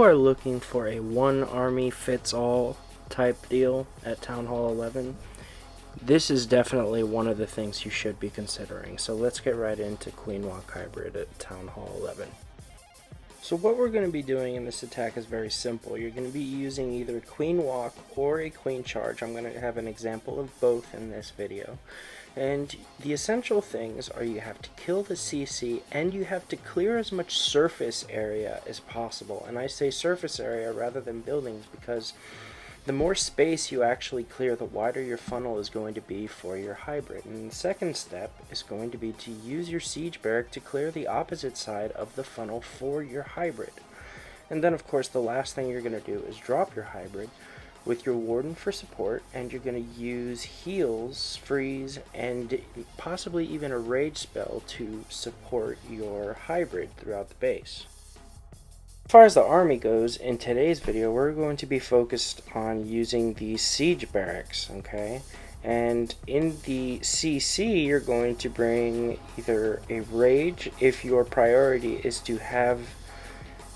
are looking for a one army fits all type deal at Town Hall 11, this is definitely one of the things you should be considering. So let's get right into Queen Walk Hybrid at Town Hall 11. So what we're going to be doing in this attack is very simple. You're going to be using either Queen Walk or a Queen Charge. I'm going to have an example of both in this video. And the essential things are you have to kill the CC and you have to clear as much surface area as possible. And I say surface area rather than buildings because the more space you actually clear, the wider your funnel is going to be for your hybrid. And the second step is going to be to use your siege barrack to clear the opposite side of the funnel for your hybrid. And then of course the last thing you're going to do is drop your hybrid with your warden for support, and you're going to use heals, freeze, and possibly even a rage spell to support your hybrid throughout the base. As far as the army goes, in today's video we're going to be focused on using the siege barracks, okay? And in the CC you're going to bring either a rage if your priority is to have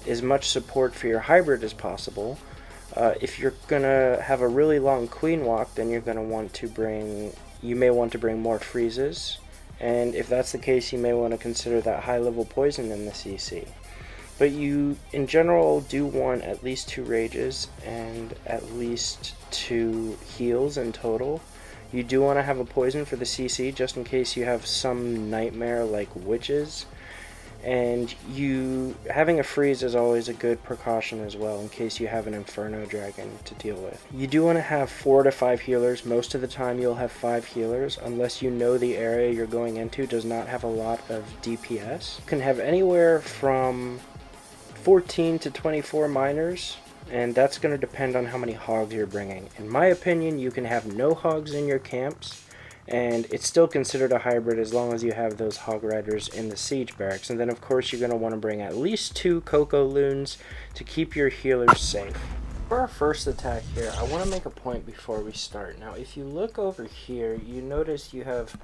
as much support for your hybrid as possible. If you're gonna have a really long queen walk, then you're gonna want to bring, you may want to bring more freezes, and if that's the case you may want to consider that high level poison in the CC. But you, in general, do want at least 2 rages and at least 2 heals in total. You do want to have a poison for the CC just in case you have some nightmare like witches. And you having a freeze is always a good precaution as well in case you have an Inferno Dragon to deal with. You do want to have 4 to 5 healers. Most of the time you'll have 5 healers unless you know the area you're going into does not have a lot of DPS. You can have anywhere from 14 to 24 miners, and that's going to depend on how many hogs you're bringing. In my opinion, you can have no hogs in your camps, and it's still considered a hybrid as long as you have those hog riders in the siege barracks. And then of course you're going to want to bring at least 2 Cocoa Loons to keep your healers safe. For our first attack here, I want to make a point before we start. Now if you look over here, you notice you have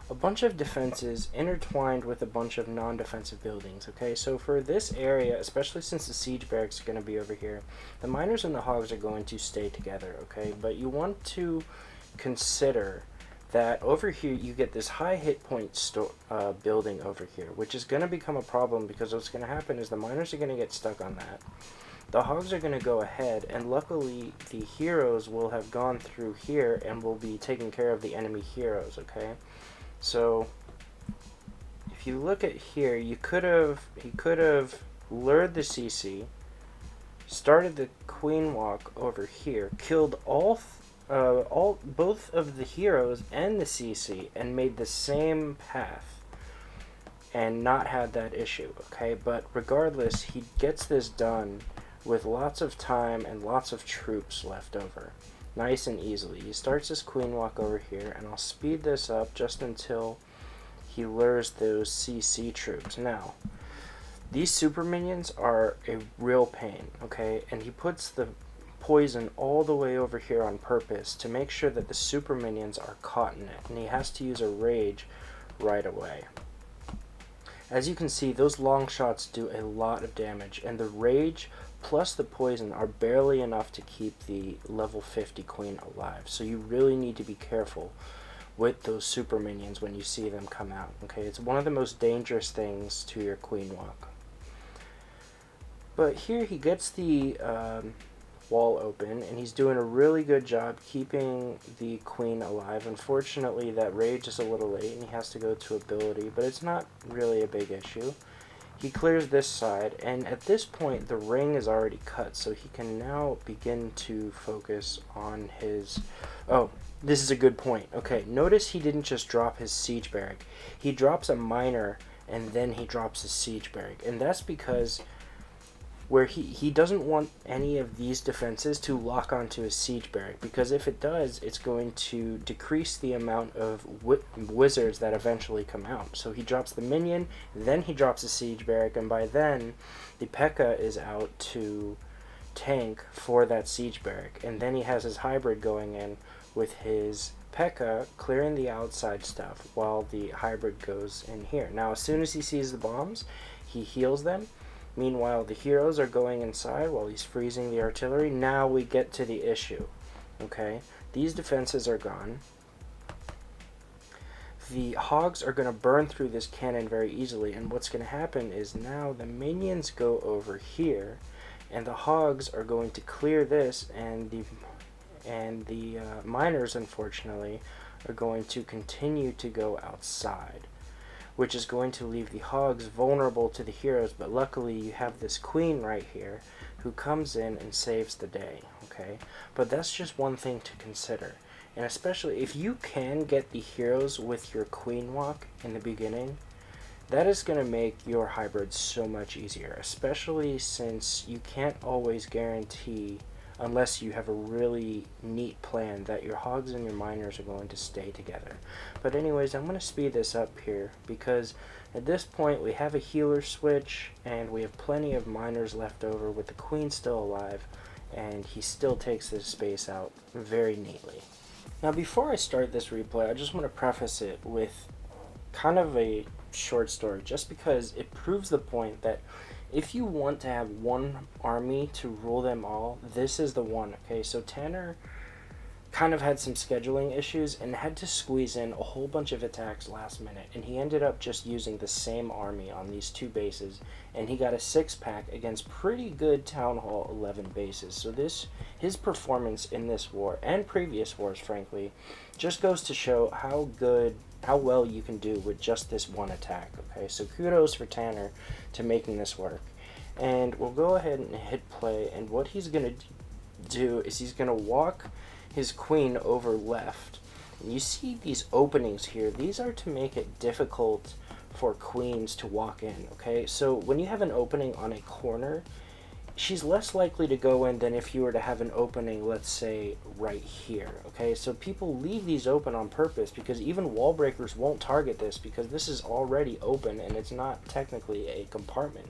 a bunch of defenses intertwined with a bunch of non-defensive buildings, okay? So for this area, especially since the siege barracks are going to be over here, the miners and the hogs are going to stay together, okay? But you want to consider that over here you get this high hit point building over here, which is going to become a problem because what's going to happen is the miners are going to get stuck on that. The hogs are going to go ahead, and luckily the heroes will have gone through here and will be taking care of the enemy heroes, okay? So if you look at here, he could have lured the CC, started the queen walk over here, killed both of the heroes and the CC, and made the same path and not had that issue, okay? But regardless, he gets this done with lots of time and lots of troops left over. Nice and easily. He starts his queen walk over here, and I'll speed this up just until he lures those CC troops. Now, these super minions are a real pain, okay? And he puts the poison all the way over here on purpose to make sure that the super minions are caught in it, and he has to use a rage right away. As you can see, those long shots do a lot of damage, and the rage plus the poison are barely enough to keep the level 50 queen alive. So you really need to be careful with those super minions when you see them come out, okay? It's one of the most dangerous things to your queen walk. But here he gets the wall open, and he's doing a really good job keeping the queen alive. Unfortunately, that rage is a little late and he has to go to ability, but it's not really a big issue. He clears this side, and at this point the ring is already cut, so he can now begin to focus on his... Oh, this is a good point. Okay, notice he didn't just drop his siege barrack. He drops a miner, and then he drops his siege barrack, and that's because where he doesn't want any of these defenses to lock onto his siege barrack, because if it does, it's going to decrease the amount of wizards that eventually come out. So he drops the minion, then he drops the siege barrack, and by then the P.E.K.K.A. is out to tank for that siege barrack, and then he has his hybrid going in with his P.E.K.K.A. clearing the outside stuff while the hybrid goes in here. Now as soon as he sees the bombs, he heals them. Meanwhile, the heroes are going inside while he's freezing the artillery. Now we get to the issue. Okay, these defenses are gone. The hogs are going to burn through this cannon very easily, and what's going to happen is now the minions go over here, and the hogs are going to clear this, and the miners, unfortunately, are going to continue to go outside, which is going to leave the hogs vulnerable to the heroes. But luckily you have this queen right here who comes in and saves the day. Okay, but that's just one thing to consider. And especially if you can get the heroes with your queen walk in the beginning, that is going to make your hybrid so much easier, especially since you can't always guarantee, unless you have a really neat plan, that your hogs and your miners are going to stay together. But anyways, I'm going to speed this up here because at this point we have a healer switch and we have plenty of miners left over with the queen still alive, and he still takes this space out very neatly. Now before I start this replay, I just want to preface it with kind of a short story, just because it proves the point that if you want to have one army to rule them all, this is the one. Okay, so Tanner kind of had some scheduling issues and had to squeeze in a whole bunch of attacks last minute, and he ended up just using the same army on these two bases, and he got a 6-pack against pretty good Town Hall 11 bases. So his performance in this war and previous wars, frankly, just goes to show how well you can do with just this one attack. Okay, so kudos for Tanner to making this work. And we'll go ahead and hit play, and what he's gonna do is he's gonna walk his queen over left. And you see these openings here, these are to make it difficult for queens to walk in. Okay, so when you have an opening on a corner, she's less likely to go in than if you were to have an opening, let's say, right here. Okay, so people leave these open on purpose because even wall breakers won't target this because this is already open and it's not technically a compartment.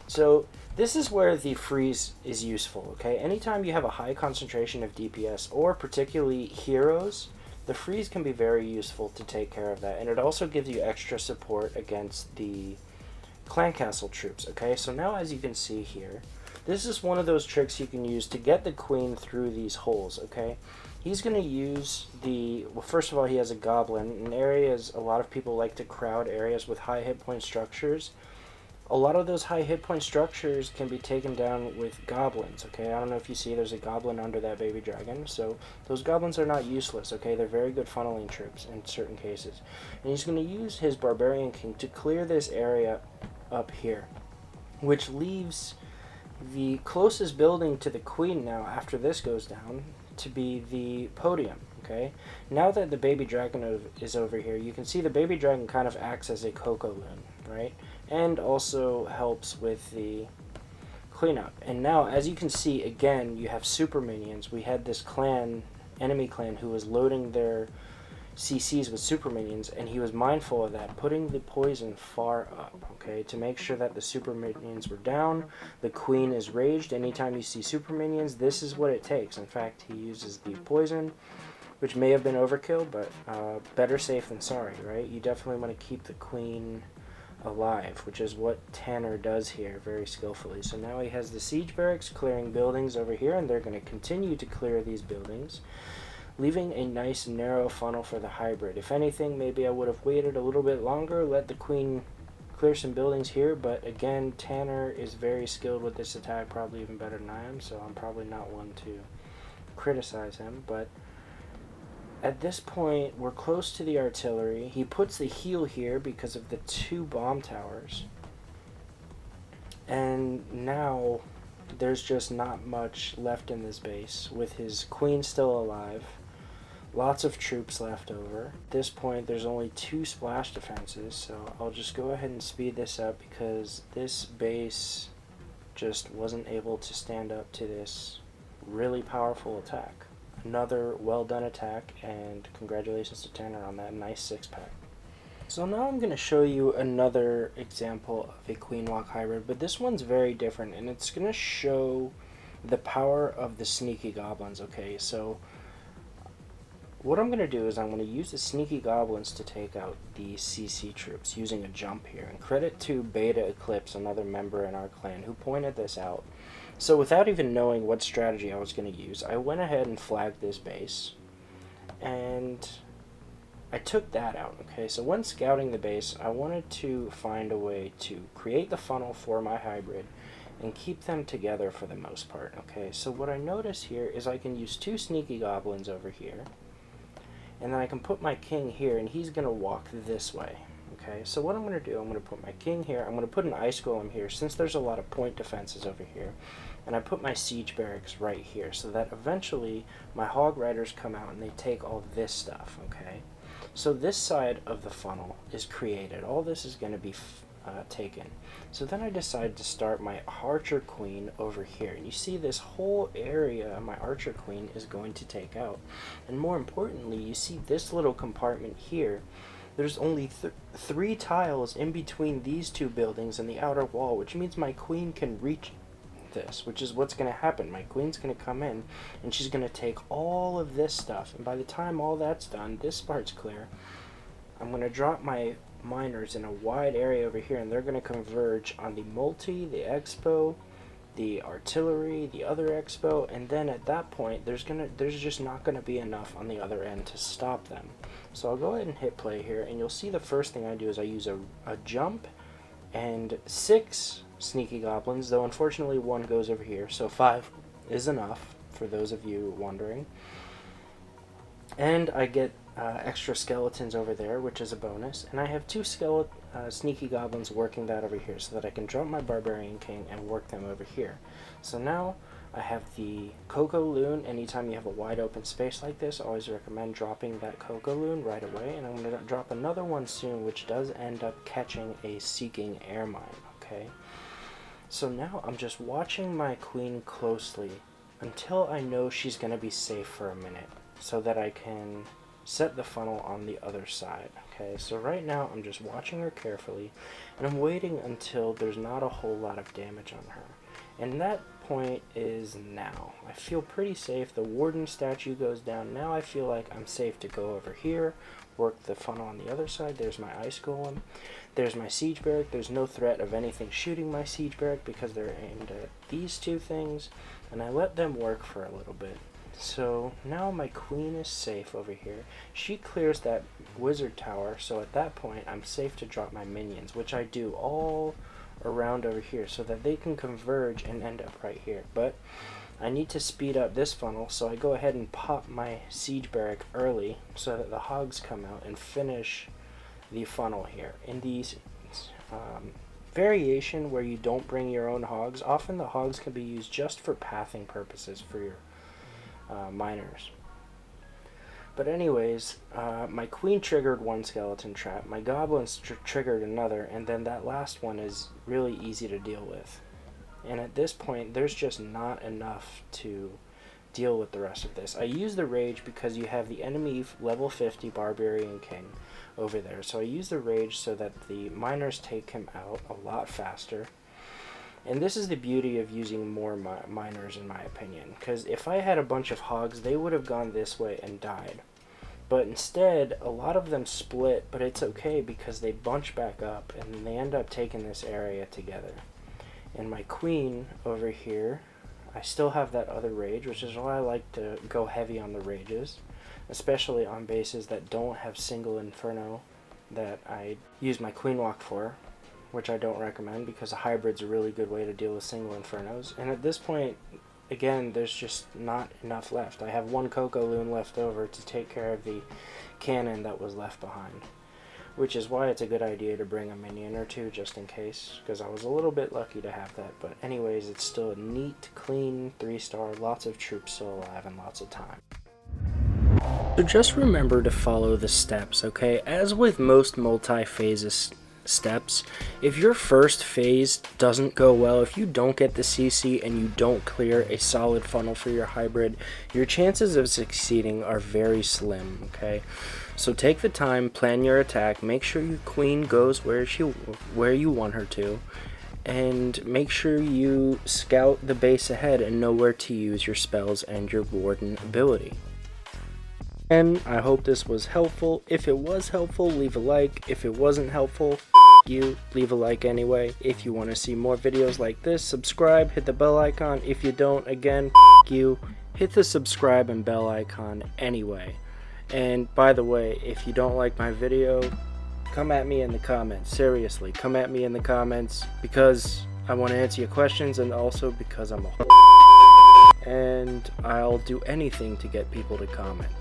So this is where the freeze is useful. Okay, anytime you have a high concentration of DPS or particularly heroes, the freeze can be very useful to take care of that, and it also gives you extra support against the clan castle troops. Okay, so now as you can see here, this is one of those tricks you can use to get the queen through these holes. Okay, he's going to use well, first of all, he has a goblin. In areas, a lot of people like to crowd areas with high hit point structures. A lot of those high hit point structures can be taken down with goblins. Okay, I don't know if you see there's a goblin under that baby dragon, so those goblins are not useless. Okay, they're very good funneling troops in certain cases. And he's going to use his barbarian king to clear this area up here, which leaves the closest building to the queen now after this goes down to be the podium. Okay, now that the baby dragon is over here, you can see the baby dragon kind of acts as a cocoa loon, right? And also helps with the cleanup. And now, as you can see, again, you have super minions. We had this enemy clan, who was loading their CCs with super minions, and he was mindful of that, putting the poison far up, okay, to make sure that the super minions were down. The queen is raged. Anytime you see super minions, this is what it takes. In fact, he uses the poison, which may have been overkill, but better safe than sorry, right? You definitely want to keep the queen alive, which is what Tanner does here very skillfully. So now he has the siege barracks clearing buildings over here, and they're going to continue to clear these buildings, leaving a nice narrow funnel for the hybrid. If anything, maybe I would have waited a little bit longer, let the queen clear some buildings here, but again, Tanner is very skilled with this attack, probably even better than I am, so I'm probably not one to criticize him. But at this point, we're close to the artillery. He puts the heal here because of the 2 bomb towers. And now there's just not much left in this base, with his queen still alive. Lots of troops left over. At this point, there's only 2 splash defenses, so I'll just go ahead and speed this up because this base just wasn't able to stand up to this really powerful attack. Another well done attack, and congratulations to Tanner on that nice 6-pack. So now I'm going to show you another example of a queen walk hybrid, but this one's very different, and it's going to show the power of the sneaky goblins. Okay, so What I'm going to do is I'm going to use the sneaky goblins to take out the CC troops using a jump here. And credit to Beta Eclipse, another member in our clan, who pointed this out. So without even knowing what strategy I was going to use, I went ahead and flagged this base. And I took that out, okay? So when scouting the base, I wanted to find a way to create the funnel for my hybrid and keep them together for the most part, okay? So what I notice here is I can use 2 sneaky goblins over here. And then I can put my king here, and he's going to walk this way. Okay, so what I'm going to do, I'm going to put my king here. I'm going to put an ice golem here, since there's a lot of point defenses over here. And I put my siege barracks right here, so that eventually my hog riders come out and they take all this stuff, okay? So this side of the funnel is created. All this is going to be taken. So then I decided to start my archer queen over here. And you see this whole area my archer queen is going to take out. And more importantly, you see this little compartment here. There's only 3 tiles in between these 2 buildings and the outer wall, which means my queen can reach this, which is what's going to happen. My queen's going to come in and she's going to take all of this stuff. And by the time all that's done, this part's clear, I'm going to drop my miners in a wide area over here, and they're going to converge on the multi, the expo, the artillery, the other expo, and then at that point there's just not going to be enough on the other end to stop them. So I'll go ahead and hit play here, and you'll see the first thing I do is I use a jump and 6 sneaky goblins, though unfortunately 1 goes over here, so 5 is enough for those of you wondering. And I get extra skeletons over there, which is a bonus. And I have 2 sneaky goblins working that over here, so that I can drop my barbarian king and work them over here. So now I have the Cocoa Loon. Anytime you have a wide open space like this, I always recommend dropping that Cocoa Loon right away. And I'm going to drop another one soon, which does end up catching a Seeking Air Mine, okay? So now I'm just watching my queen closely until I know she's going to be safe for a minute, so that I can set the funnel on the other side. Okay, so right now I'm just watching her carefully, and I'm waiting until there's not a whole lot of damage on her. And that point is now. I feel pretty safe. The warden statue goes down. Now I feel like I'm safe to go over here, work the funnel on the other side. There's my ice golem. There's my siege barrack. There's no threat of anything shooting my siege barrack because they're aimed at these 2 things, and I let them work for a little bit. So now my queen is safe over here. She clears that wizard tower, so at that point I'm safe to drop my minions, which I do all around over here so that they can converge and end up right here. But I need to speed up this funnel, so I go ahead and pop my siege barrack early so that the hogs come out and finish the funnel here. In these variation where you don't bring your own hogs, often the hogs can be used just for pathing purposes for your miners. But anyways, my queen triggered 1 skeleton trap, my goblins triggered another, and then that last one is really easy to deal with. And at this point, there's just not enough to deal with the rest of this. I use the rage because you have the enemy level 50 barbarian king over there, so I use the rage so that the miners take him out a lot faster. And this is the beauty of using more miners, in my opinion, because if I had a bunch of hogs, they would have gone this way and died. But instead, a lot of them split, but it's okay because they bunch back up and they end up taking this area together. And my queen over here, I still have that other rage, which is why I like to go heavy on the rages, especially on bases that don't have single inferno that I use my queen walk for, which I don't recommend because a hybrid's a really good way to deal with single infernos. And at this point, again, there's just not enough left. I have 1 Cocoa Loon left over to take care of the cannon that was left behind, which is why it's a good idea to bring a minion or 2 just in case, because I was a little bit lucky to have that. But anyways, it's still a neat, clean 3-star, lots of troops still alive, and lots of time. So just remember to follow the steps, okay? As with most multi-phases steps, if your first phase doesn't go well, if you don't get the CC and you don't clear a solid funnel for your hybrid, your chances of succeeding are very slim, okay? So take the time, plan your attack, make sure your queen goes where you want her to, and make sure you scout the base ahead and know where to use your spells and your warden ability. And I hope this was helpful. If it was helpful, leave a like. If it wasn't helpful, you, leave a like anyway. If you want to see more videos like this, subscribe, hit the bell icon. If you don't, again, you, hit the subscribe and bell icon anyway. And by the way, if you don't like my video, come at me in the comments. Seriously, come at me in the comments, because I want to answer your questions, and also because I'm a and I'll do anything to get people to comment.